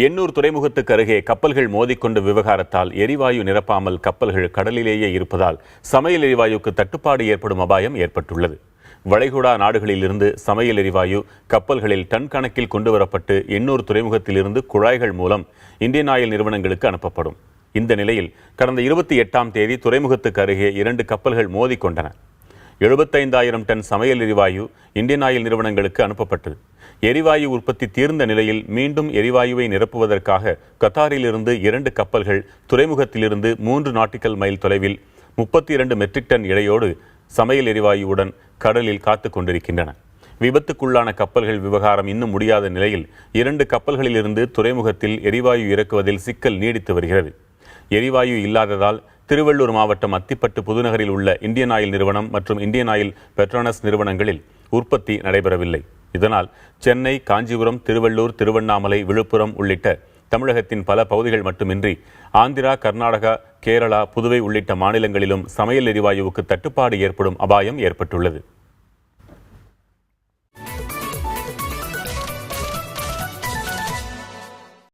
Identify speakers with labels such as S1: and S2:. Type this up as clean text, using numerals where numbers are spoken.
S1: எண்ணூர் துறைமுகத்துக்கு அருகே கப்பல்கள் மோதிக்கொண்ட விவகாரத்தால் எரிவாயு நிரப்பாமல் கப்பல்கள் கடலிலேயே இருப்பதால் சமையல் எரிவாயுக்கு தட்டுப்பாடு ஏற்படும் அபாயம் ஏற்பட்டுள்ளது. வளைகுடா நாடுகளிலிருந்து சமையல் எரிவாயு கப்பல்களில் டன் கணக்கில் கொண்டுவரப்பட்டு எண்ணூர் துறைமுகத்திலிருந்து குழாய்கள் மூலம் இந்தியன் ஆயில் நிறுவனங்களுக்கு அனுப்பப்படும். இந்த நிலையில் கடந்த 28ஆம் தேதி துறைமுகத்துக்கு அருகே 2 கப்பல்கள் மோதிக்கொண்டன. 75,000 டன் சமையல் எரிவாயு இந்தியன் ஆயில் நிறுவனங்களுக்கு அனுப்பப்பட்டது. எரிவாயு உற்பத்தி தீர்ந்த நிலையில் மீண்டும் எரிவாயுவை நிரப்புவதற்காக கத்தாரிலிருந்து 2 கப்பல்கள் துறைமுகத்திலிருந்து 3 நாட்டிக்கல் மைல் தொலைவில் 32 மெட்ரிக் டன் எடையோடு சமையல் எரிவாயுவுடன் கடலில் காத்துக் கொண்டிருக்கின்றன. விபத்துக்குள்ளான கப்பல்கள் விவகாரம் இன்னும் முடியாத நிலையில் 2 கப்பல்களிலிருந்து துறைமுகத்தில் எரிவாயு இறக்குவதில் சிக்கல் நீடித்து வருகிறது. எரிவாயு இல்லாததால் திருவள்ளூர் மாவட்டம் அத்திப்பட்டு புதுநகரில் உள்ள இந்தியன் ஆயில் நிறுவனம் மற்றும் இந்தியன் ஆயில் பெட்ரோனஸ் நிறுவனங்களில் உற்பத்தி நடைபெறவில்லை. இதனால் சென்னை, காஞ்சிபுரம், திருவள்ளூர், திருவண்ணாமலை, விழுப்புரம் உள்ளிட்ட தமிழகத்தின் பல பகுதிகள் மட்டுமின்றி ஆந்திரா, கர்நாடகா, கேரளா, புதுவை உள்ளிட்ட மாநிலங்களிலும் சமையல் எரிவாயுவுக்கு தட்டுப்பாடு ஏற்படும் அபாயம் ஏற்பட்டுள்ளது.